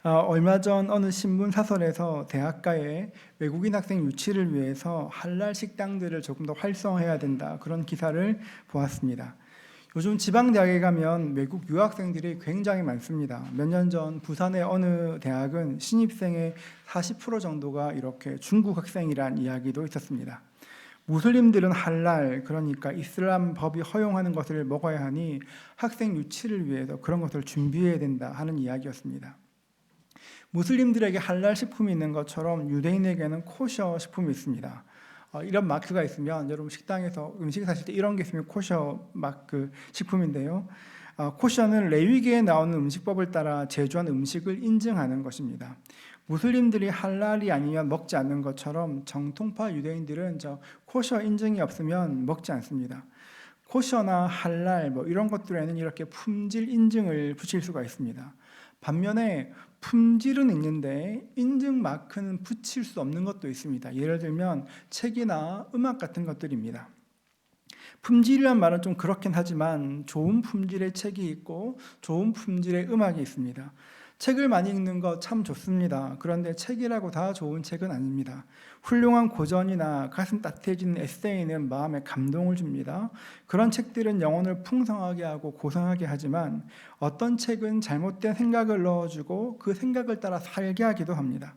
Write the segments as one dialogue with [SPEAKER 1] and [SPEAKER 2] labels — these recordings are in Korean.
[SPEAKER 1] 얼마 전 어느 신문 사설에서 대학가에 외국인 학생 유치를 위해서 할랄 식당들을 조금 더 활성화해야 된다, 그런 기사를 보았습니다. 요즘 지방대학에 가면 외국 유학생들이 굉장히 많습니다. 몇 년 전 부산의 어느 대학은 신입생의 40% 정도가 이렇게 중국 학생이란 이야기도 있었습니다. 무슬림들은 할랄, 그러니까 이슬람 법이 허용하는 것을 먹어야 하니 학생 유치를 위해서 그런 것을 준비해야 된다 하는 이야기였습니다. 무슬림들에게 할랄 식품이 있는 것처럼 유대인에게는 코셔 식품이 있습니다. 이런 마크가 있으면 여러분 식당에서 음식 사실 때 이런 게 있으면 코셔 마크 식품인데요. 코셔는 레위기에 나오는 음식법을 따라 제조한 음식을 인증하는 것입니다. 무슬림들이 할랄이 아니면 먹지 않는 것처럼 정통파 유대인들은 코셔 인증이 없으면 먹지 않습니다. 코셔나 할랄 이런 것들에는 이렇게 품질 인증을 붙일 수가 있습니다. 반면에 품질은 있는데 인증 마크는 붙일 수 없는 것도 있습니다. 예를 들면 책이나 음악 같은 것들입니다. 품질이란 말은 좀 그렇긴 하지만 좋은 품질의 책이 있고 좋은 품질의 음악이 있습니다. 책을 많이 읽는 거 참 좋습니다. 그런데 책이라고 다 좋은 책은 아닙니다. 훌륭한 고전이나 가슴 따뜻해지는 에세이는 마음에 감동을 줍니다. 그런 책들은 영혼을 풍성하게 하고 고상하게 하지만 어떤 책은 잘못된 생각을 넣어주고 그 생각을 따라 살게 하기도 합니다.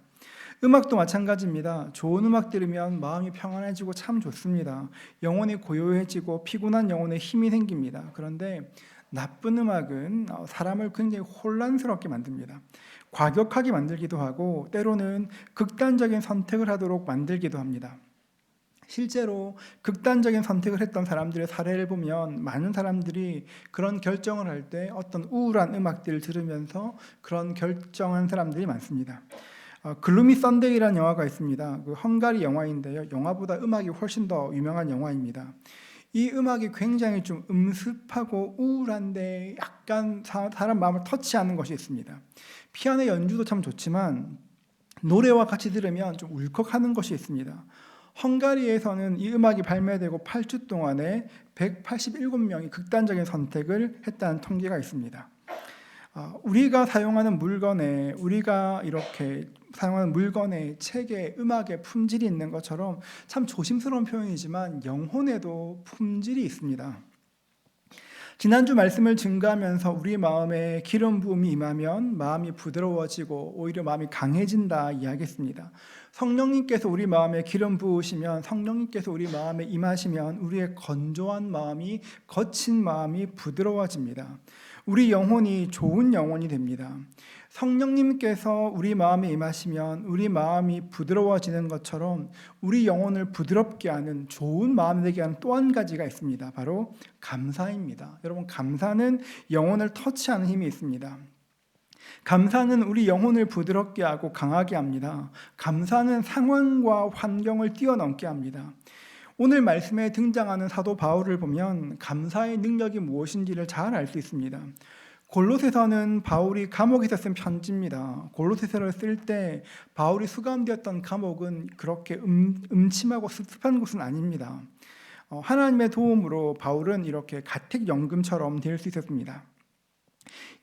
[SPEAKER 1] 음악도 마찬가지입니다. 좋은 음악 들으면 마음이 평안해지고 참 좋습니다. 영혼이 고요해지고 피곤한 영혼에 힘이 생깁니다. 그런데 나쁜 음악은 사람을 굉장히 혼란스럽게 만듭니다. 과격하게 만들기도 하고 때로는 극단적인 선택을 하도록 만들기도 합니다. 실제로 극단적인 선택을 했던 사람들의 사례를 보면 많은 사람들이 그런 결정을 할 때 어떤 우울한 음악들을 들으면서 그런 결정한 사람들이 많습니다. 글루미 선데이라는 영화가 있습니다. 그 헝가리 영화인데요. 영화보다 음악이 훨씬 더 유명한 영화입니다. 이 음악이 굉장히 좀 음습하고 우울한데 약간 사람 마음을 터치하는 것이 있습니다. 피아노 연주도 참 좋지만 노래와 같이 들으면 좀 울컥하는 것이 있습니다. 헝가리에서는 이 음악이 발매되고 8주 동안에 187명이 극단적인 선택을 했다는 통계가 있습니다. 우리가 사용하는 물건에 책에 음악에 품질이 있는 것처럼 참 조심스러운 표현이지만 영혼에도 품질이 있습니다. 지난주 말씀을 증거하면서 우리 마음에 기름 부음이 임하면 마음이 부드러워지고 오히려 마음이 강해진다 이야기했습니다. 성령님께서 우리 마음에 기름 부으시면, 성령님께서 우리 마음에 임하시면 우리의 건조한 마음이, 거친 마음이 부드러워집니다. 우리 영혼이 좋은 영혼이 됩니다. 성령님께서 우리 마음에 임하시면 우리 마음이 부드러워지는 것처럼 우리 영혼을 부드럽게 하는, 좋은 마음이 되게 하는 또 한 가지가 있습니다. 바로 감사입니다. 여러분, 감사는 영혼을 터치하는 힘이 있습니다. 감사는 우리 영혼을 부드럽게 하고 강하게 합니다. 감사는 상황과 환경을 뛰어넘게 합니다. 오늘 말씀에 등장하는 사도 바울을 보면 감사의 능력이 무엇인지를 잘 알 수 있습니다. 골로새서는 바울이 감옥에서 쓴 편지입니다. 골로새서를 쓸 때 바울이 수감되었던 감옥은 그렇게 음침하고 습한 곳은 아닙니다. 하나님의 도움으로 바울은 이렇게 가택연금처럼 될 수 있었습니다.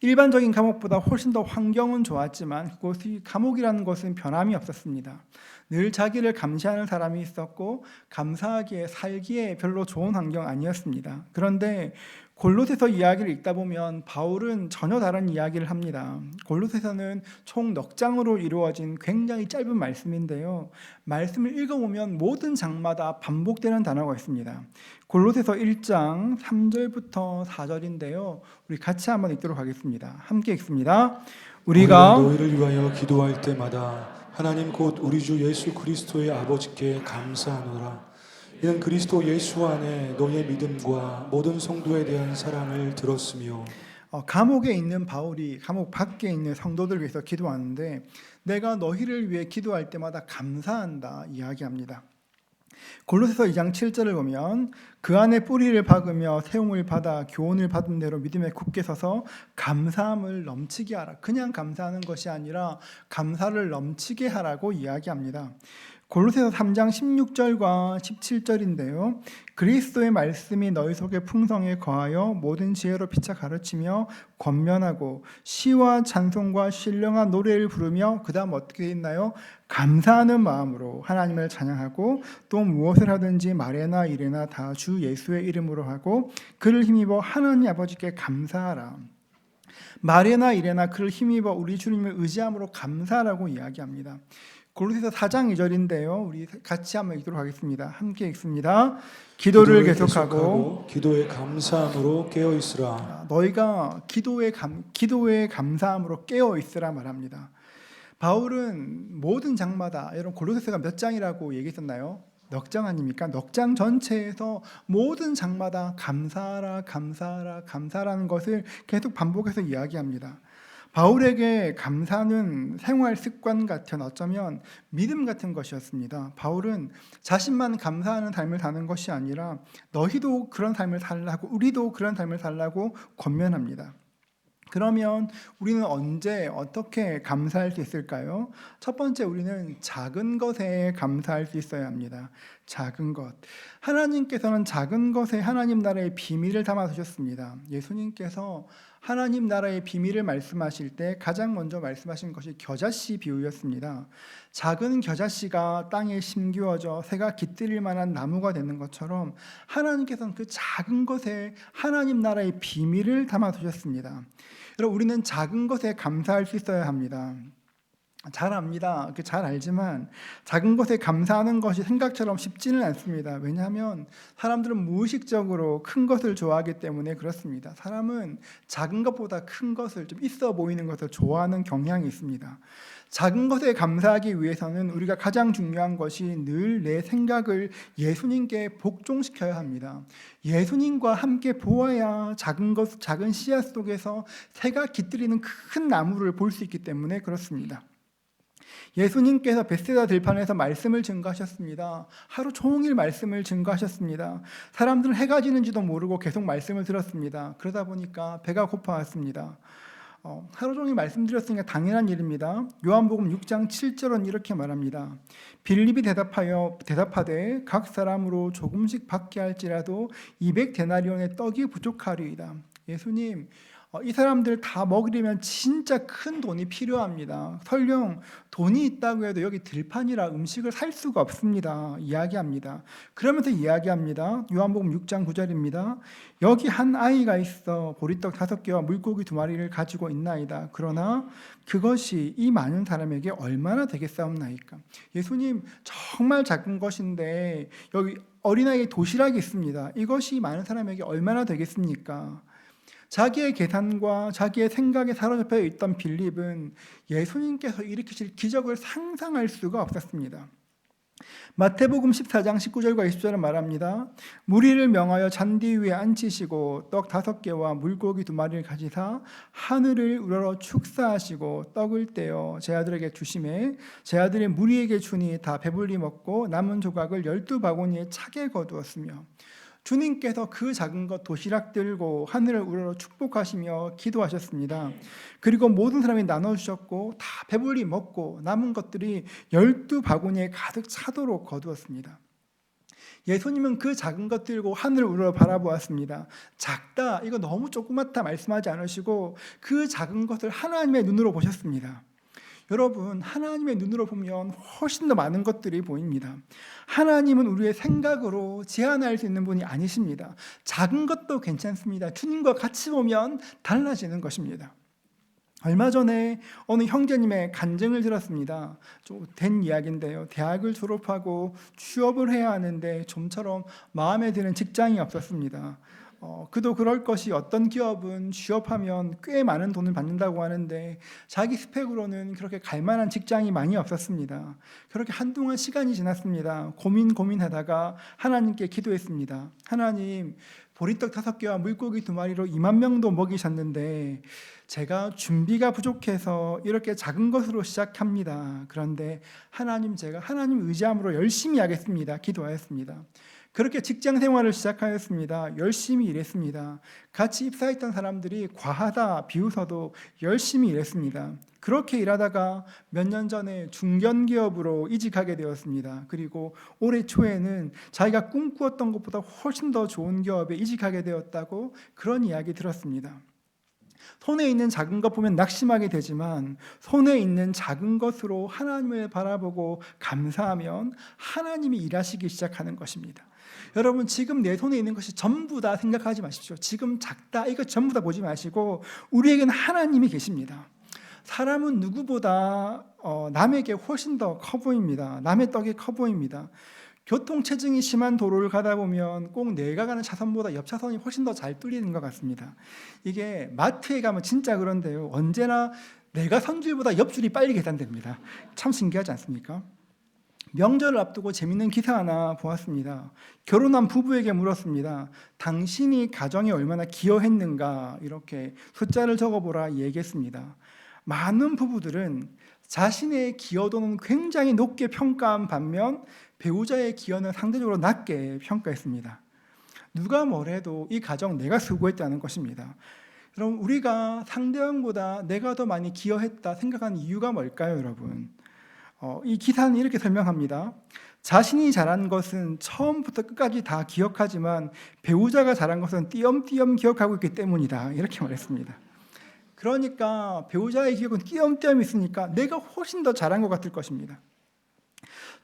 [SPEAKER 1] 일반적인 감옥보다 훨씬 더 환경은 좋았지만 그곳이 감옥이라는 것은 변함이 없었습니다. 늘 자기를 감시하는 사람이 있었고 감사하게 살기에 별로 좋은 환경 아니었습니다. 그런데 골로새서 이야기를 읽다 보면 바울은 전혀 다른 이야기를 합니다. 골로새서는 총 넉 장으로 이루어진 굉장히 짧은 말씀인데요. 말씀을 읽어보면 모든 장마다 반복되는 단어가 있습니다. 골로새서 1장 3절부터 4절인데요. 우리 같이 한번 읽도록 하겠습니다. 함께 읽습니다. 우리가
[SPEAKER 2] 너희를 위하여 기도할 때마다 하나님 곧 우리 주 예수 그리스도의 아버지께 감사하노라. 이는 그리스도 예수 안에 너희의 믿음과 모든 성도에 대한 사랑을 들었으며,
[SPEAKER 1] 감옥에 있는 바울이 감옥 밖에 있는 성도들 위해서 기도하는데 내가 너희를 위해 기도할 때마다 감사한다 이야기합니다. 골로새서 2장 7절을 보면 그 안에 뿌리를 박으며 세움을 받아 교훈을 받은 대로 믿음에 굳게 서서 감사함을 넘치게 하라. 그냥 감사하는 것이 아니라 감사를 넘치게 하라고 이야기합니다. 골로새서 3장 16절과 17절인데요. 그리스도의 말씀이 너희 속에 풍성에 거하여 모든 지혜로 피차 가르치며 권면하고 시와 찬송과 신령한 노래를 부르며 그 다음 어떻게 돼 있나요? 감사하는 마음으로 하나님을 찬양하고 또 무엇을 하든지 말에나 일에나 다 주 예수의 이름으로 하고 그를 힘입어 하나님 아버지께 감사하라. 말에나 일에나 그를 힘입어 우리 주님을 의지함으로 감사하라고 이야기합니다. 골로새서 4장 2절인데요. 우리 같이 한번 읽도록 하겠습니다. 함께 읽습니다. 기도를 계속하고
[SPEAKER 2] 기도에 감사함으로 깨어 있으라.
[SPEAKER 1] 너희가 기도에 감사함으로 깨어 있으라 말합니다. 바울은 모든 장마다, 여러분 골로새서가 몇 장이라고 얘기했었나요? 넉 장 아닙니까? 넉 장 전체에서 모든 장마다 감사하라, 감사하라, 감사라는 것을 계속 반복해서 이야기합니다. 바울에게 감사는 생활 습관 같은, 어쩌면 믿음 같은 것이었습니다. 바울은 자신만 감사하는 삶을 사는 것이 아니라 너희도 그런 삶을 살라고, 우리도 그런 삶을 살라고 권면합니다. 그러면 우리는 언제 어떻게 감사할 수 있을까요? 첫 번째, 우리는 작은 것에 감사할 수 있어야 합니다. 작은 것. 하나님께서는 작은 것에 하나님 나라의 비밀을 담아 두셨습니다. 예수님께서 하나님 나라의 비밀을 말씀하실 때 가장 먼저 말씀하신 것이 겨자씨 비유였습니다. 작은 겨자씨가 땅에 심기워져 새가 깃들일 만한 나무가 되는 것처럼 하나님께서는 그 작은 것에 하나님 나라의 비밀을 담아 두셨습니다. 여러분, 우리는 작은 것에 감사할 수 있어야 합니다. 잘 압니다. 잘 알지만 작은 것에 감사하는 것이 생각처럼 쉽지는 않습니다. 왜냐하면 사람들은 무의식적으로 큰 것을 좋아하기 때문에 그렇습니다. 사람은 작은 것보다 큰 것을, 좀 있어 보이는 것을 좋아하는 경향이 있습니다. 작은 것에 감사하기 위해서는 우리가 가장 중요한 것이 늘 내 생각을 예수님께 복종시켜야 합니다. 예수님과 함께 보아야 작은 씨앗 속에서 새가 깃들이는 큰 나무를 볼 수 있기 때문에 그렇습니다. 예수님께서 벳세다 들판에서 말씀을 증거하셨습니다. 하루 종일 말씀을 증거하셨습니다. 사람들은 해가 지는지도 모르고 계속 말씀을 들었습니다. 그러다 보니까 배가 고파왔습니다. 하루 종일 말씀드렸으니까 당연한 일입니다. 요한복음 6장 7절은 이렇게 말합니다. 빌립이 대답하되 각 사람으로 조금씩 받게 할지라도 200데나리온의 떡이 부족하리이다. 예수님, 이 사람들 다 먹이려면 진짜 큰 돈이 필요합니다. 설령 돈이 있다고 해도 여기 들판이라 음식을 살 수가 없습니다. 이야기합니다. 그러면서 이야기합니다. 요한복음 6장 9절입니다. 여기 한 아이가 있어 보리떡 5개와 물고기 2마리를 가지고 있나이다. 그러나 그것이 이 많은 사람에게 얼마나 되겠사옵나이까. 예수님, 정말 작은 것인데 여기 어린아이의 도시락이 있습니다. 이것이 많은 사람에게 얼마나 되겠습니까? 자기의 계산과 자기의 생각에 사로잡혀 있던 빌립은 예수님께서 일으키실 기적을 상상할 수가 없었습니다. 마태복음 14장 19절과 20절은 말합니다. 무리를 명하여 잔디 위에 앉히시고 떡 5개와 물고기 2마리를 가지사 하늘을 우러러 축사하시고 떡을 떼어 제 아들에게 주시매 제 아들이 무리에게 주니 다 배불리 먹고 남은 조각을 12바구니에 차게 거두었으며, 주님께서 그 작은 것 도시락 들고 하늘을 우러러 축복하시며 기도하셨습니다. 그리고 모든 사람이 나눠주셨고 다 배불리 먹고 남은 것들이 12바구니에 가득 차도록 거두었습니다. 예수님은 그 작은 것 들고 하늘을 우러러 바라보았습니다. 작다, 이거 너무 조그맣다 말씀하지 않으시고 그 작은 것을 하나님의 눈으로 보셨습니다. 여러분, 하나님의 눈으로 보면 훨씬 더 많은 것들이 보입니다. 하나님은 우리의 생각으로 제한할 수 있는 분이 아니십니다. 작은 것도 괜찮습니다. 주님과 같이 보면 달라지는 것입니다. 얼마 전에 어느 형제님의 간증을 들었습니다. 좀 된 이야기인데요. 대학을 졸업하고 취업을 해야 하는데 좀처럼 마음에 드는 직장이 없었습니다. 그도 그럴 것이, 어떤 기업은 취업하면 꽤 많은 돈을 받는다고 하는데 자기 스펙으로는 그렇게 갈 만한 직장이 많이 없었습니다. 그렇게 한동안 시간이 지났습니다. 고민하다가 하나님께 기도했습니다. 하나님, 보리떡 5개와 물고기 2마리로 2만 명도 먹이셨는데 제가 준비가 부족해서 이렇게 작은 것으로 시작합니다. 그런데 하나님, 제가 하나님 의지함으로 열심히 하겠습니다. 기도하였습니다. 그렇게 직장 생활을 시작하였습니다. 열심히 일했습니다. 같이 입사했던 사람들이 과하다 비웃어도 열심히 일했습니다. 그렇게 일하다가 몇 년 전에 중견기업으로 이직하게 되었습니다. 그리고 올해 초에는 자기가 꿈꾸었던 것보다 훨씬 더 좋은 기업에 이직하게 되었다고 그런 이야기 들었습니다. 손에 있는 작은 것 보면 낙심하게 되지만 손에 있는 작은 것으로 하나님을 바라보고 감사하면 하나님이 일하시기 시작하는 것입니다. 여러분, 지금 내 손에 있는 것이 전부 다 생각하지 마십시오. 지금 작다 이거 전부 다 보지 마시고 우리에게는 하나님이 계십니다. 사람은 누구보다 남에게 훨씬 더 커 보입니다. 남의 떡이 커 보입니다. 교통체증이 심한 도로를 가다 보면 꼭 내가 가는 차선보다 옆 차선이 훨씬 더 잘 뚫리는 것 같습니다. 이게 마트에 가면 진짜 그런데요. 언제나 내가 선줄보다 옆줄이 빨리 계산됩니다. 참 신기하지 않습니까? 명절을 앞두고 재밌는 기사 하나 보았습니다. 결혼한 부부에게 물었습니다. 당신이 가정에 얼마나 기여했는가 이렇게 숫자를 적어보라 얘기했습니다. 많은 부부들은 자신의 기여도는 굉장히 높게 평가한 반면 배우자의 기여는 상대적으로 낮게 평가했습니다. 누가 뭐래도 이 가정 내가 수고했다는 것입니다. 여러분, 우리가 상대방보다 내가 더 많이 기여했다 생각하는 이유가 뭘까요, 여러분? 이 기사는 이렇게 설명합니다. 자신이 잘한 것은 처음부터 끝까지 다 기억하지만 배우자가 잘한 것은 띄엄띄엄 기억하고 있기 때문이다. 이렇게 말했습니다. 그러니까 배우자의 기억은 띄엄띄엄 있으니까 내가 훨씬 더 잘한 것 같을 것입니다.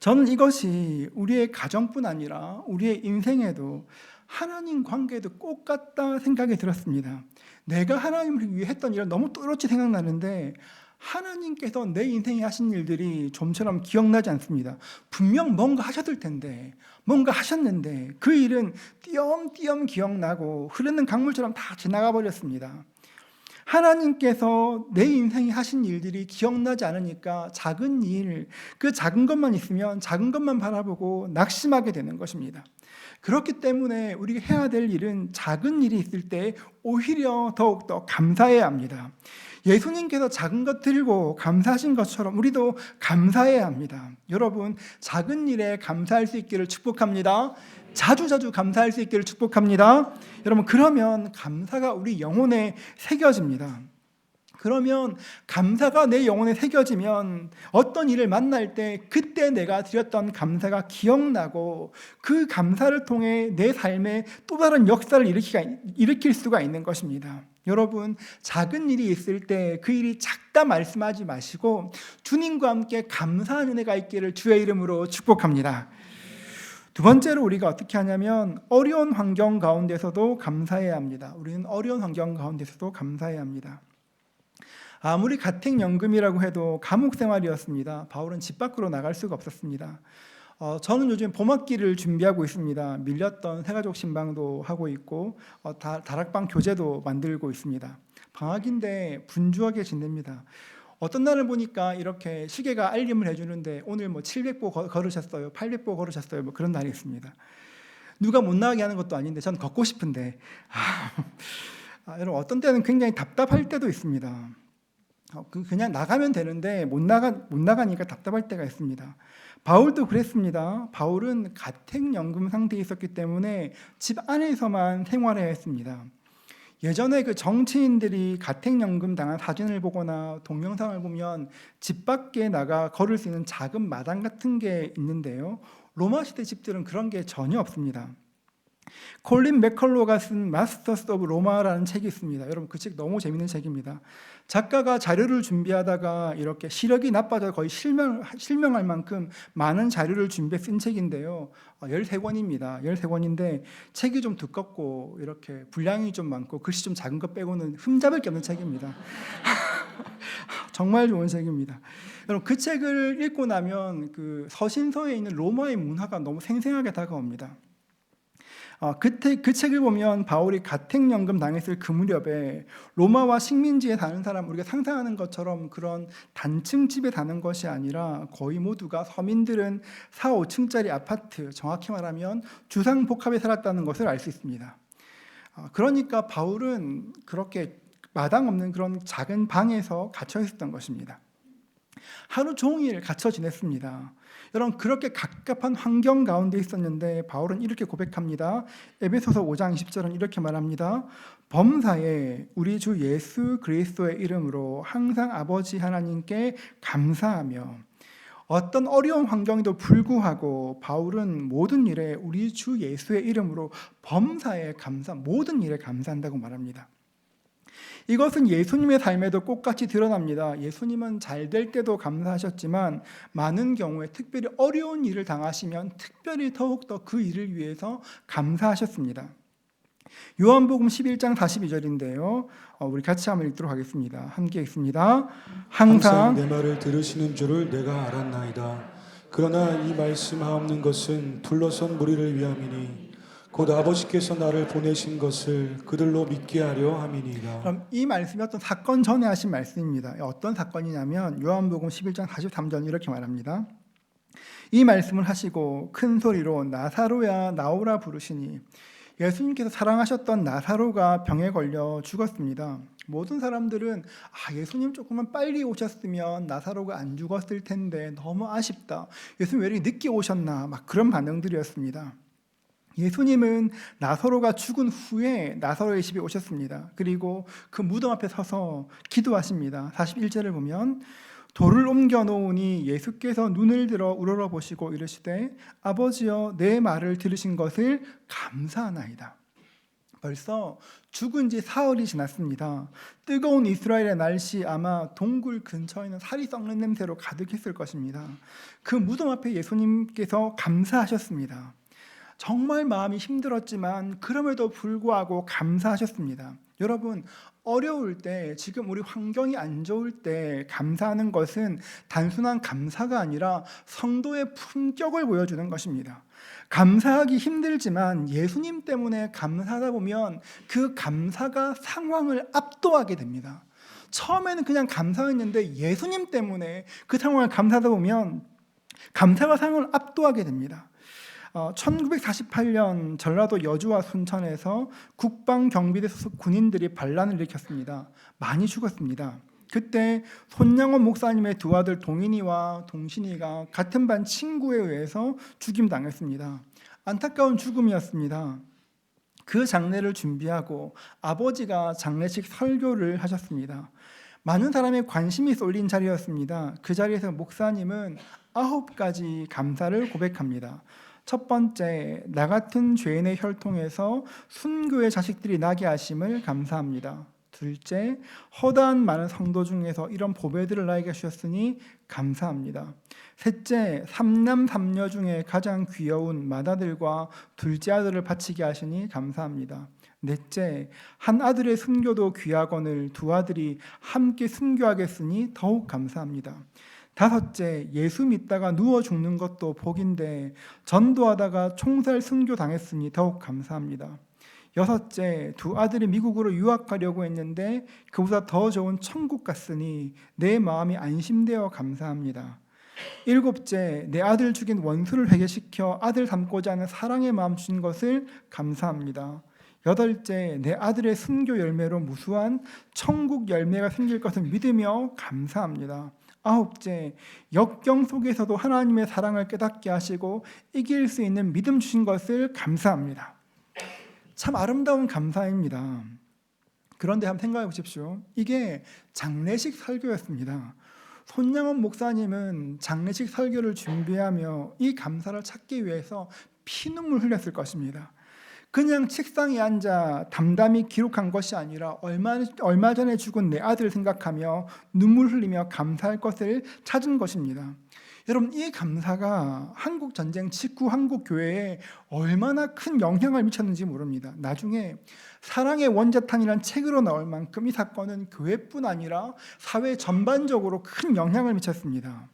[SPEAKER 1] 저는 이것이 우리의 가정뿐 아니라 우리의 인생에도 하나님 관계에도 꼭 같다 생각이 들었습니다. 내가 하나님을 위해 했던 일은 너무 또렷이 생각나는데 하나님께서 내 인생에 하신 일들이 좀처럼 기억나지 않습니다. 분명 뭔가 하셨을 텐데, 뭔가 하셨는데 그 일은 띄엄띄엄 기억나고 흐르는 강물처럼 다 지나가 버렸습니다. 하나님께서 내 인생에 하신 일들이 기억나지 않으니까 작은 일, 그 작은 것만 있으면 작은 것만 바라보고 낙심하게 되는 것입니다. 그렇기 때문에 우리가 해야 될 일은 작은 일이 있을 때 오히려 더욱더 감사해야 합니다. 예수님께서 작은 것 들고 감사하신 것처럼 우리도 감사해야 합니다. 여러분, 작은 일에 감사할 수 있기를 축복합니다. 자주자주 감사할 수 있기를 축복합니다. 여러분, 그러면 감사가 우리 영혼에 새겨집니다. 그러면 감사가 내 영혼에 새겨지면 어떤 일을 만날 때 그때 내가 드렸던 감사가 기억나고 그 감사를 통해 내 삶에 또 다른 역사를 일으킬 수가 있는 것입니다. 여러분, 작은 일이 있을 때 그 일이 작다 말씀하지 마시고 주님과 함께 감사한 은혜가 있기를 주의 이름으로 축복합니다. 두 번째로 우리가 어떻게 하냐면 어려운 환경 가운데서도 감사해야 합니다. 우리는 어려운 환경 가운데서도 감사해야 합니다. 아무리 가택연금이라고 해도 감옥 생활이었습니다. 바울은 집 밖으로 나갈 수가 없었습니다. 저는 요즘 봄학기를 준비하고 있습니다. 밀렸던 새가족 신방도 하고 있고 다락방 교재도 만들고 있습니다. 방학인데 분주하게 지냅니다. 어떤 날을 보니까 이렇게 시계가 알림을 해주는데 오늘 뭐 700보 걸으셨어요, 800보 걸으셨어요, 뭐 그런 날이 있습니다. 누가 못 나가게 하는 것도 아닌데 전 걷고 싶은데 여러분, 어떤 때는 굉장히 답답할 때도 있습니다. 그냥 나가면 되는데 못 나가니까 답답할 때가 있습니다. 바울도 그랬습니다. 바울은 가택연금 상태에 있었기 때문에 집 안에서만 생활해야 했습니다. 예전에 그 정치인들이 가택연금 당한 사진을 보거나 동영상을 보면 집 밖에 나가 걸을 수 있는 작은 마당 같은 게 있는데요. 로마 시대 집들은 그런 게 전혀 없습니다. 콜린 맥컬로가 쓴 마스터스 오브 로마라는 책이 있습니다. 여러분, 그 책 너무 재밌는 책입니다. 작가가 자료를 준비하다가 이렇게 시력이 나빠져 거의 실명할 만큼 많은 자료를 준비해 쓴 책인데요. 13권입니다. 13권인데 책이 좀 두껍고 이렇게 분량이 좀 많고 글씨 좀 작은 것 빼고는 흠잡을 게 없는 책입니다. 정말 좋은 책입니다. 여러분, 그 책을 읽고 나면 그 서신서에 있는 로마의 문화가 너무 생생하게 다가옵니다. 그 책을 보면 바울이 가택연금 당했을 그 무렵에 로마와 식민지에 사는 사람, 우리가 상상하는 것처럼 그런 단층 집에 사는 것이 아니라 거의 모두가 서민들은 4, 5층짜리 아파트, 정확히 말하면 주상복합에 살았다는 것을 알 수 있습니다. 그러니까 바울은 그렇게 마당 없는 그런 작은 방에서 갇혀 있었던 것입니다. 하루 종일 갇혀 지냈습니다. 여러분, 그렇게 갑갑한 환경 가운데 있었는데 바울은 이렇게 고백합니다. 에베소서 5장 20절은 이렇게 말합니다. 범사에 우리 주 예수 그리스도의 이름으로 항상 아버지 하나님께 감사하며. 어떤 어려운 환경에도 불구하고 바울은 모든 일에 우리 주 예수의 이름으로 범사에 모든 일에 감사한다고 말합니다. 이것은 예수님의 삶에도 똑같이 드러납니다. 예수님은 잘 될 때도 감사하셨지만 많은 경우에 특별히 어려운 일을 당하시면 특별히 더욱더 그 일을 위해서 감사하셨습니다. 요한복음 11장 42절인데요. 우리 같이 한번 읽도록 하겠습니다. 함께 읽습니다.
[SPEAKER 2] 항상 내 말을 들으시는 줄을 내가 알았나이다. 그러나 이 말씀하옵는 것은 둘러선 무리를 위함이니 곧 아버지께서 나를 보내신 것을 그들로 믿게 하려 함이니이다.
[SPEAKER 1] 그럼 이 말씀이 어떤 사건 전에 하신 말씀입니다. 어떤 사건이냐면 요한복음 11장 43절 이렇게 말합니다. 이 말씀을 하시고 큰 소리로 나사로야 나오라 부르시니 예수님께서 사랑하셨던 나사로가 병에 걸려 죽었습니다. 모든 사람들은 예수님 조금만 빨리 오셨으면 나사로가 안 죽었을 텐데 너무 아쉽다. 예수님 왜 이렇게 늦게 오셨나? 막 그런 반응들이었습니다. 예수님은 나사로가 죽은 후에 나사로의 집에 오셨습니다. 그리고 그 무덤 앞에 서서 기도하십니다. 41절을 보면 돌을 옮겨 놓으니 예수께서 눈을 들어 우러러보시고 이르시되 아버지여 내 말을 들으신 것을 감사하나이다. 벌써 죽은 지 사흘이 지났습니다. 뜨거운 이스라엘의 날씨 아마 동굴 근처에는 살이 썩는 냄새로 가득했을 것입니다. 그 무덤 앞에 예수님께서 감사하셨습니다. 정말 마음이 힘들었지만 그럼에도 불구하고 감사하셨습니다. 여러분, 어려울 때, 지금 우리 환경이 안 좋을 때 감사하는 것은 단순한 감사가 아니라 성도의 품격을 보여주는 것입니다. 감사하기 힘들지만 예수님 때문에 감사하다 보면 그 감사가 상황을 압도하게 됩니다. 처음에는 그냥 감사했는데 예수님 때문에 그 상황을 감사하다 보면 감사가 상황을 압도하게 됩니다. 1948년 전라도 여주와 순천에서 국방경비대 소속 군인들이 반란을 일으켰습니다. 많이 죽었습니다. 그때 손양원 목사님의 두 아들 동인이와 동신이가 같은 반 친구에 의해서 죽임당했습니다. 안타까운 죽음이었습니다. 그 장례를 준비하고 아버지가 장례식 설교를 하셨습니다. 많은 사람의 관심이 쏠린 자리였습니다. 그 자리에서 목사님은 9가지 감사를 고백합니다. 첫 번째, 나 같은 죄인의 혈통에서 순교의 자식들이 나게 하심을 감사합니다. 둘째, 허다한 많은 성도 중에서 이런 보배들을 나에게 주셨으니 감사합니다. 셋째, 3남 3녀 중에 가장 귀여운 맏아들과 둘째 아들을 바치게 하시니 감사합니다. 넷째, 한 아들의 순교도 귀하거늘 두 아들이 함께 순교하겠으니 더욱 감사합니다. 다섯째, 예수 믿다가 누워 죽는 것도 복인데 전도하다가 총살 순교 당했으니 더욱 감사합니다. 여섯째, 두 아들이 미국으로 유학 가려고 했는데 그보다 더 좋은 천국 갔으니 내 마음이 안심되어 감사합니다. 일곱째, 내 아들 죽인 원수를 회개시켜 아들 삼고자 하는 사랑의 마음 주신 것을 감사합니다. 여덟째, 내 아들의 순교 열매로 무수한 천국 열매가 생길 것을 믿으며 감사합니다. 아홉째, 역경 속에서도 하나님의 사랑을 깨닫게 하시고 이길 수 있는 믿음 주신 것을 감사합니다. 참 아름다운 감사입니다. 그런데 한번 생각해 보십시오. 이게 장례식 설교였습니다. 손양원 목사님은 장례식 설교를 준비하며 이 감사를 찾기 위해서 피눈물 흘렸을 것입니다. 그냥 책상에 앉아 담담히 기록한 것이 아니라 얼마 전에 죽은 내 아들을 생각하며 눈물 흘리며 감사할 것을 찾은 것입니다. 여러분, 이 감사가 한국 전쟁 직후 한국 교회에 얼마나 큰 영향을 미쳤는지 모릅니다. 나중에 사랑의 원자탄이라는 책으로 나올 만큼 이 사건은 교회뿐 아니라 사회 전반적으로 큰 영향을 미쳤습니다.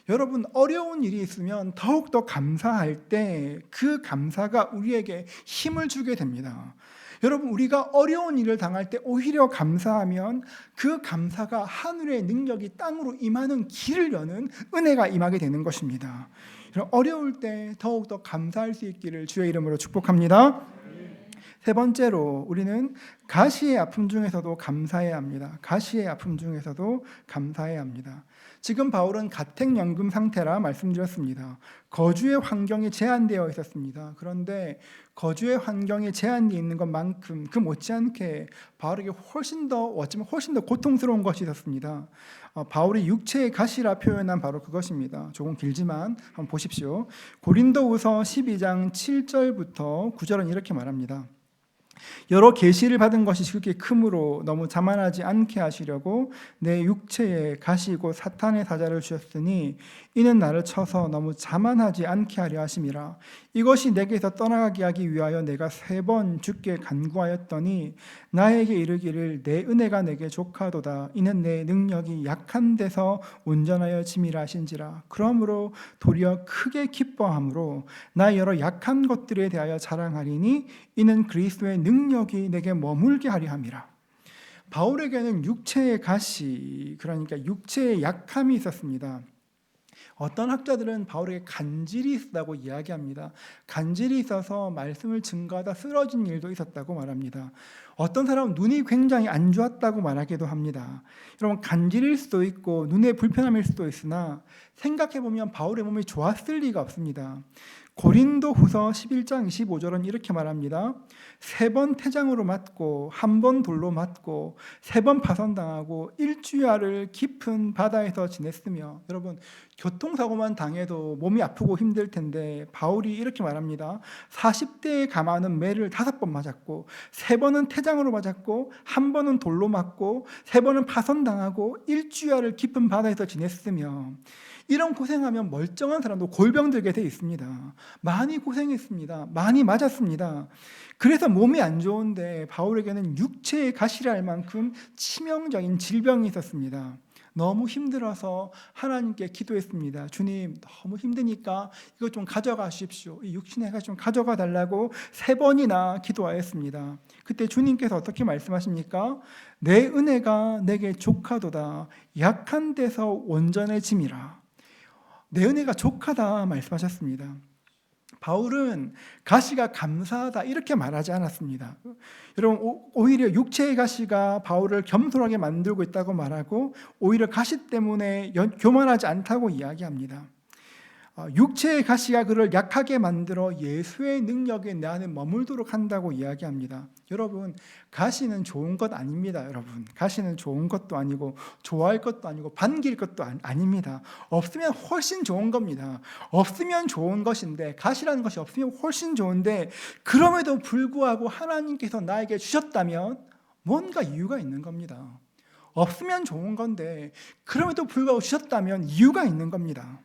[SPEAKER 1] 여러분, 어려운 일이 있으면 더욱더 감사할 때 그 감사가 우리에게 힘을 주게 됩니다. 여러분, 우리가 어려운 일을 당할 때 오히려 감사하면 그 감사가 하늘의 능력이 땅으로 임하는 길을 여는 은혜가 임하게 되는 것입니다. 어려울 때 더욱더 감사할 수 있기를 주의 이름으로 축복합니다. 세 번째로 우리는 가시의 아픔 중에서도 감사해야 합니다. 가시의 아픔 중에서도 감사해야 합니다. 지금 바울은 가택연금 상태라 말씀드렸습니다. 거주의 환경이 제한되어 있었습니다. 그런데 거주의 환경이 제한되어 있는 것만큼 그 못지않게 바울에게 훨씬 더 고통스러운 것이 있었습니다. 바울이 육체의 가시라 표현한 바로 그것입니다. 조금 길지만 한번 보십시오. 고린도후서 12장 7절부터 9절은 이렇게 말합니다. 여러 계시를 받은 것이 그렇게 크므로 너무 자만하지 않게 하시려고 내 육체에 가시고 사탄의 사자를 주셨으니 이는 나를 쳐서 너무 자만하지 않게 하려 하심이라. 이것이 내게서 떠나가게 하기 위하여 내가 3번 주께 간구하였더니 나에게 이르기를 내 은혜가 내게 족하도다. 이는 내 능력이 약한 데서 온전하여 짐이라 하신지라. 그러므로 도리어 크게 기뻐함으로 나의 여러 약한 것들에 대하여 자랑하리니 이는 그리스도의 능력이 내게 머물게 하려 함이라. 바울에게는 육체의 가시, 그러니까 육체의 약함이 있었습니다. 어떤 학자들은 바울에게 간질이 있었다고 이야기합니다. 간질이 있어서 말씀을 증거하다 쓰러진 일도 있었다고 말합니다. 어떤 사람은 눈이 굉장히 안 좋았다고 말하기도 합니다. 여러분, 간질일 수도 있고 눈에 불편함일 수도 있으나 생각해보면 바울의 몸이 좋았을 리가 없습니다. 고린도후서 11장 25절은 이렇게 말합니다. 3번 태장으로 맞고 1번 돌로 맞고 3번 파손당하고 일주야를 깊은 바다에서 지냈으며. 여러분, 교통사고만 당해도 몸이 아프고 힘들 텐데 바울이 이렇게 말합니다. 40대에 감하는 매를 5번 맞았고 3번은 태장으로 맞았고 1번은 돌로 맞고 3번은 파손당하고 일주야를 깊은 바다에서 지냈으며. 이런 고생하면 멀쩡한 사람도 골병 들게 돼 있습니다. 많이 고생했습니다. 많이 맞았습니다. 그래서 몸이 안 좋은데 바울에게는 육체의 가시라 할 만큼 치명적인 질병이 있었습니다. 너무 힘들어서 하나님께 기도했습니다. 주님, 너무 힘드니까 이거 좀 가져가십시오. 이 육신의 가시 좀 가져가 달라고 3번이나 기도하였습니다. 그때 주님께서 어떻게 말씀하십니까? 내 은혜가 내게 족하도다. 약한 데서 온전해짐이라. 내 은혜가 족하다 말씀하셨습니다. 바울은 가시가 감사하다 이렇게 말하지 않았습니다. 여러분, 오히려 육체의 가시가 바울을 겸손하게 만들고 있다고 말하고 오히려 가시 때문에 교만하지 않다고 이야기합니다. 육체의 가시가 그를 약하게 만들어 예수의 능력이 내 안에 머물도록 한다고 이야기합니다. 여러분, 가시는 좋은 것 아닙니다. 여러분, 가시는 좋은 것도 아니고 좋아할 것도 아니고 반길 것도 아닙니다. 없으면 훨씬 좋은 겁니다. 없으면 좋은 것인데, 가시라는 것이 없으면 훨씬 좋은데, 그럼에도 불구하고 하나님께서 나에게 주셨다면 뭔가 이유가 있는 겁니다. 없으면 좋은 건데 그럼에도 불구하고 주셨다면 이유가 있는 겁니다.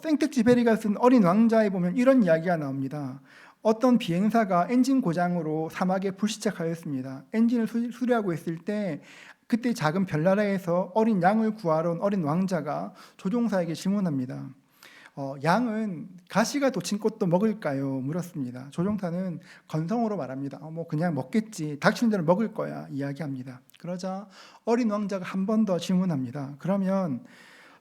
[SPEAKER 1] 생텍쥐페리가 쓴 어린 왕자에 보면 이런 이야기가 나옵니다. 어떤 비행사가 엔진 고장으로 사막에 불시착하였습니다. 엔진을 수리하고 있을 때 그때 작은 별나라에서 어린 양을 구하러 온 어린 왕자가 조종사에게 질문합니다. 양은 가시가 돋친 꽃도 먹을까요? 물었습니다. 조종사는 건성으로 말합니다. 뭐 그냥 먹겠지. 닥치는 대로 먹을 거야. 이야기합니다. 그러자 어린 왕자가 한 번 더 질문합니다. 그러면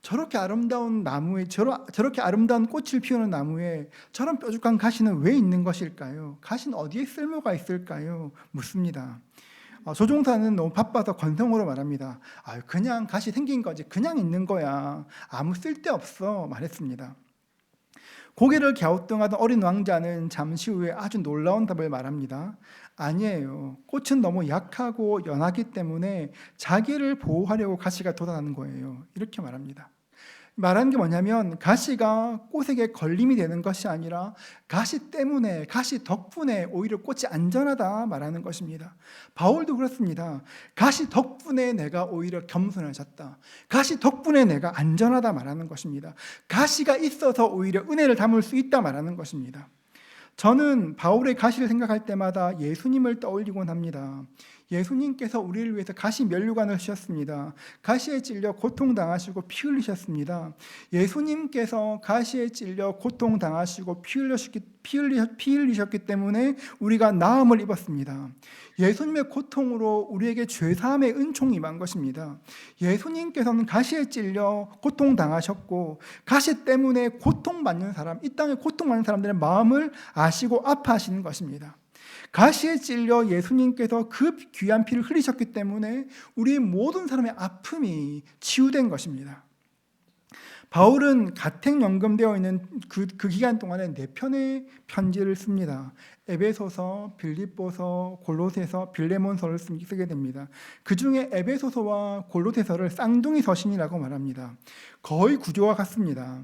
[SPEAKER 1] 저렇게 아름다운 나무에 저렇게 아름다운 꽃을 피우는 나무에 저런 뾰족한 가시는 왜 있는 것일까요? 가시는 어디에 쓸모가 있을까요? 묻습니다. 조종사는 너무 바빠서 건성으로 말합니다. 그냥 가시 생긴 거지. 그냥 있는 거야. 아무 쓸데없어. 말했습니다. 고개를 갸우뚱하던 어린 왕자는 잠시 후에 아주 놀라운 답을 말합니다. 아니에요. 꽃은 너무 약하고 연하기 때문에 자기를 보호하려고 가시가 돋아나는 거예요. 이렇게 말합니다. 말하는 게 뭐냐면 가시가 꽃에게 걸림이 되는 것이 아니라 가시 때문에, 가시 덕분에 오히려 꽃이 안전하다 말하는 것입니다. 바울도 그렇습니다. 가시 덕분에 내가 오히려 겸손해졌다. 가시 덕분에 내가 안전하다 말하는 것입니다. 가시가 있어서 오히려 은혜를 담을 수 있다 말하는 것입니다. 저는 바울의 가시를 생각할 때마다 예수님을 떠올리곤 합니다. 예수님께서 우리를 위해서 가시 면류관을 주셨습니다. 가시에 찔려 고통당하시고 피 흘리셨습니다. 예수님께서 가시에 찔려 고통당하시고 피 흘리셨기 때문에 우리가 나음을 입었습니다. 예수님의 고통으로 우리에게 죄사함의 은총이 임한 것입니다. 예수님께서는 가시에 찔려 고통당하셨고 가시 때문에 고통받는 사람, 이 땅에 고통받는 사람들의 마음을 아시고 아파하시는 것입니다. 가시에 찔려 예수님께서 그 귀한 피를 흘리셨기 때문에 우리 모든 사람의 아픔이 치유된 것입니다. 바울은 가택 연금되어 있는 그 기간 동안에 4편의 편지를 씁니다. 에베소서, 빌립보서, 골로새서, 빌레몬서를 쓰게 됩니다. 그 중에 에베소서와 골로새서를 쌍둥이 서신이라고 말합니다. 거의 구조가 같습니다.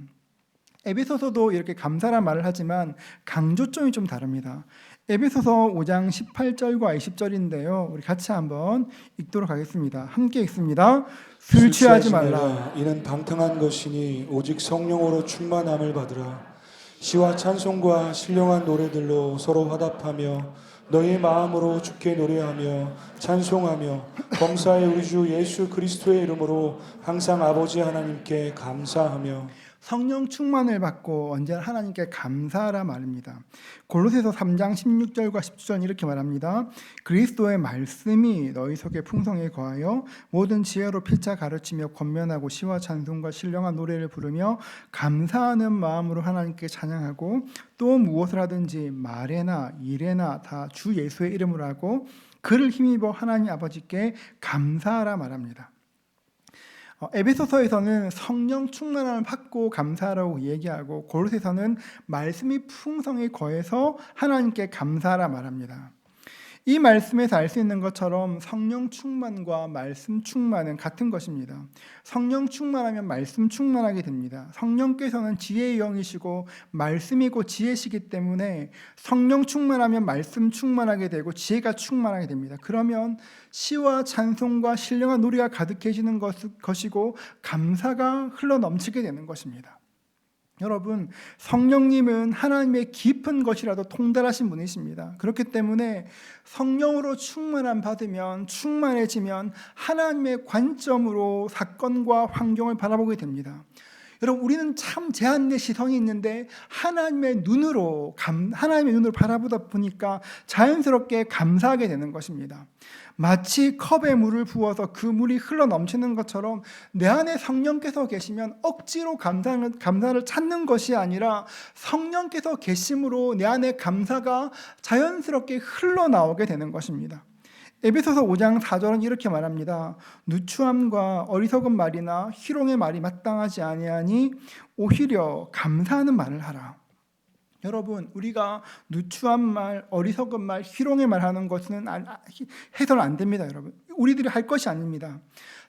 [SPEAKER 1] 에베소서도 이렇게 감사란 말을 하지만 강조점이 좀 다릅니다. 에베소서 5장 18절과 20절인데요. 우리 같이 한번 읽도록 하겠습니다. 함께 읽습니다. 술 취하지 말라.
[SPEAKER 2] 이는 방탕한 것이니 오직 성령으로 충만함을 받으라. 시와 찬송과 신령한 노래들로 서로 화답하며 너희 마음으로 주께 노래하며 찬송하며 범사의 우리 주 예수 그리스도의 이름으로 항상 아버지 하나님께 감사하며.
[SPEAKER 1] 성령 충만을 받고 언제나 하나님께 감사하라 말입니다. 골로새서 3장 16절과 17절은 이렇게 말합니다. 그리스도의 말씀이 너희 속에 풍성에 거하여 모든 지혜로 피차 가르치며 권면하고 시와 찬송과 신령한 노래를 부르며 감사하는 마음으로 하나님께 찬양하고 또 무엇을 하든지 말에나 일에나 다 주 예수의 이름으로 하고 그를 힘입어 하나님 아버지께 감사하라 말합니다. 에베소서에서는 성령 충만함을 받고 감사하라고 얘기하고 골로새서는 말씀이 풍성에 거해서 하나님께 감사하라 말합니다. 이 말씀에서 알 수 있는 것처럼 성령 충만과 말씀 충만은 같은 것입니다. 성령 충만하면 말씀 충만하게 됩니다. 성령께서는 지혜의 영이시고 말씀이고 지혜시기 때문에 성령 충만하면 말씀 충만하게 되고 지혜가 충만하게 됩니다. 그러면 시와 찬송과 신령한 노래가 가득해지는 것이고 감사가 흘러넘치게 되는 것입니다. 여러분, 성령님은 하나님의 깊은 것이라도 통달하신 분이십니다. 그렇기 때문에 성령으로 충만함 받으면 충만해지면 하나님의 관점으로 사건과 환경을 바라보게 됩니다. 여러분, 우리는 참 제한된 시선이 있는데 하나님의 눈으로 바라보다 보니까 자연스럽게 감사하게 되는 것입니다. 마치 컵에 물을 부어서 그 물이 흘러 넘치는 것처럼 내 안에 성령께서 계시면 억지로 감사를 찾는 것이 아니라 성령께서 계심으로 내 안에 감사가 자연스럽게 흘러나오게 되는 것입니다. 에베소서 5장 4절은 이렇게 말합니다. 누추함과 어리석은 말이나 희롱의 말이 마땅하지 아니하니 오히려 감사하는 말을 하라. 여러분, 우리가 누추한 말, 어리석은 말, 희롱의 말 하는 것은 해서는 안 됩니다. 여러분, 우리들이 할 것이 아닙니다.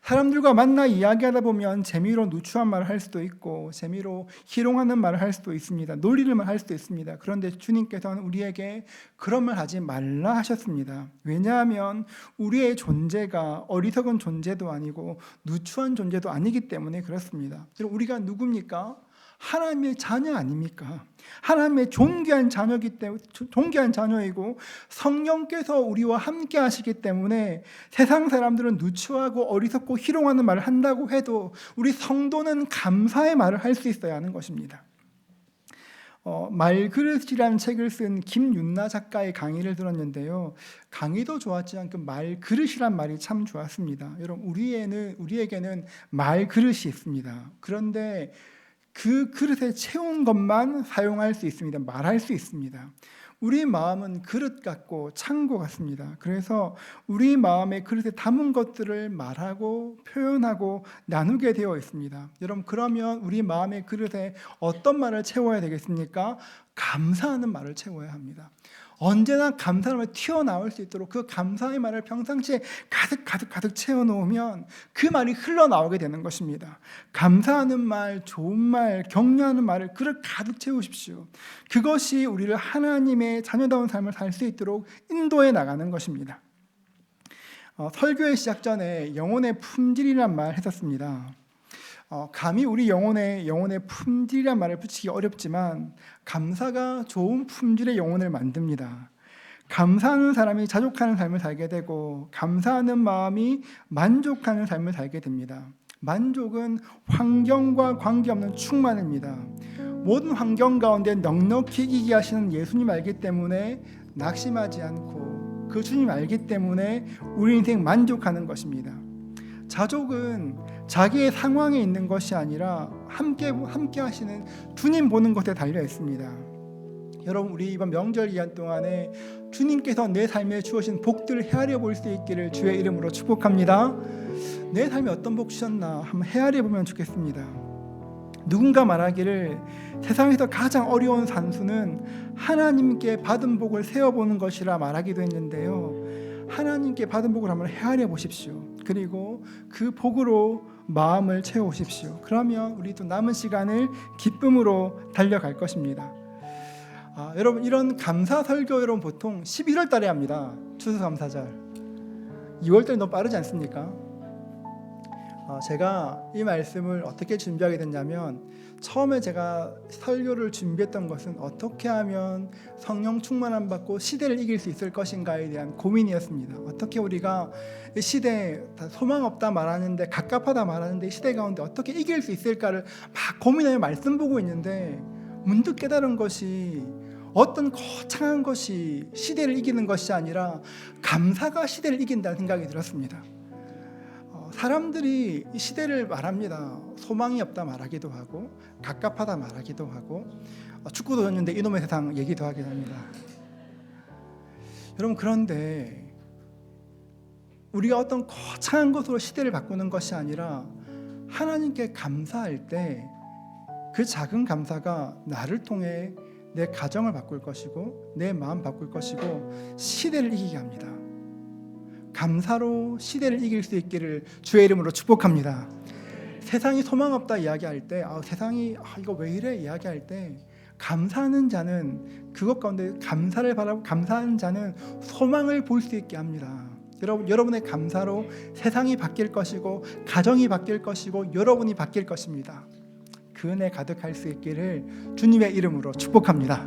[SPEAKER 1] 사람들과 만나 이야기하다 보면 재미로 누추한 말을 할 수도 있고 재미로 희롱하는 말을 할 수도 있습니다. 논리를 할 수도 있습니다. 그런데 주님께서는 우리에게 그런 말 하지 말라 하셨습니다. 왜냐하면 우리의 존재가 어리석은 존재도 아니고 누추한 존재도 아니기 때문에 그렇습니다. 우리가 누굽니까? 하나님의 자녀 아닙니까? 하나님의 존귀한 자녀이기 때문에 존귀한 자녀이고 성령께서 우리와 함께 하시기 때문에 세상 사람들은 누추하고 어리석고 희롱하는 말을 한다고 해도 우리 성도는 감사의 말을 할 수 있어야 하는 것입니다. 말그릇이라는 책을 쓴 김윤나 작가의 강의를 들었는데요. 강의도 좋았지만 그 말그릇이란 말이 참 좋았습니다. 여러분, 우리에게는 말그릇이 있습니다. 그런데 그 그릇에 채운 것만 사용할 수 있습니다. 말할 수 있습니다. 우리 마음은 그릇 같고 창고 같습니다. 그래서 우리 마음의 그릇에 담은 것들을 말하고 표현하고 나누게 되어 있습니다. 여러분, 그러면 우리 마음의 그릇에 어떤 말을 채워야 되겠습니까? 감사하는 말을 채워야 합니다. 언제나 감사의 말이 튀어나올 수 있도록 그 감사의 말을 평상시에 가득 채워놓으면 그 말이 흘러나오게 되는 것입니다. 감사하는 말, 좋은 말, 격려하는 말을 그릇 가득 채우십시오. 그것이 우리를 하나님의 자녀다운 삶을 살 수 있도록 인도해 나가는 것입니다. 설교의 시작 전에 영혼의 품질이란 말 했었습니다. 감히 우리 영혼의 품질이란 말을 붙이기 어렵지만 감사가 좋은 품질의 영혼을 만듭니다. 감사하는 사람이 자족하는 삶을 살게 되고 감사하는 마음이 만족하는 삶을 살게 됩니다. 만족은 환경과 관계없는 충만입니다. 모든 환경 가운데 넉넉히 이기게 하시는 예수님 알기 때문에 낙심하지 않고 그 주님 알기 때문에 우리 인생 만족하는 것입니다. 자족은 자기의 상황에 있는 것이 아니라 함께 하시는 주님 보는 것에 달려 있습니다. 여러분, 우리 이번 명절 기간 동안에 주님께서 내 삶에 주어진 복들을 헤아려 볼 수 있기를 주의 이름으로 축복합니다. 내 삶에 어떤 복 주셨나 한번 헤아려 보면 좋겠습니다. 누군가 말하기를 세상에서 가장 어려운 산수는 하나님께 받은 복을 세어보는 것이라 말하기도 했는데요, 하나님께 받은 복을 한번 헤아려 보십시오. 그리고 그 복으로 마음을 채워오십시오. 그러면 우리도 남은 시간을 기쁨으로 달려갈 것입니다. 여러분, 이런 감사 설교 여러분 보통 11월 달에 합니다. 추수감사절. 2월 달에 너무 빠르지 않습니까? 제가 이 말씀을 어떻게 준비하게 됐냐면, 처음에 제가 설교를 준비했던 것은 어떻게 하면 성령 충만함 받고 시대를 이길 수 있을 것인가에 대한 고민이었습니다. 어떻게 우리가 이 시대에 소망 없다 말하는데, 갑갑하다 말하는데 이 시대 가운데 어떻게 이길 수 있을까를 막 고민하며 말씀 보고 있는데, 문득 깨달은 것이 어떤 거창한 것이 시대를 이기는 것이 아니라 감사가 시대를 이긴다는 생각이 들었습니다. 사람들이 이 시대를 말합니다. 소망이 없다 말하기도 하고, 갑갑하다 말하기도 하고, 축구도 졌는데 이놈의 세상 얘기도 하긴 합니다. 여러분, 그런데 우리가 어떤 거창한 것으로 시대를 바꾸는 것이 아니라 하나님께 감사할 때 그 작은 감사가 나를 통해 내 가정을 바꿀 것이고 내 마음 바꿀 것이고 시대를 이기게 합니다. 감사로 시대를 이길 수 있기를 주의 이름으로 축복합니다. 세상이 소망 없다 이야기할 때, 세상이 이거 왜 이래 이야기할 때, 감사하는 자는 그것 가운데 감사를 바라고 감사하는 자는 소망을 볼 수 있게 합니다. 여러분의 감사로 세상이 바뀔 것이고 가정이 바뀔 것이고 여러분이 바뀔 것입니다. 그 은혜 가득할 수 있기를 주님의 이름으로 축복합니다.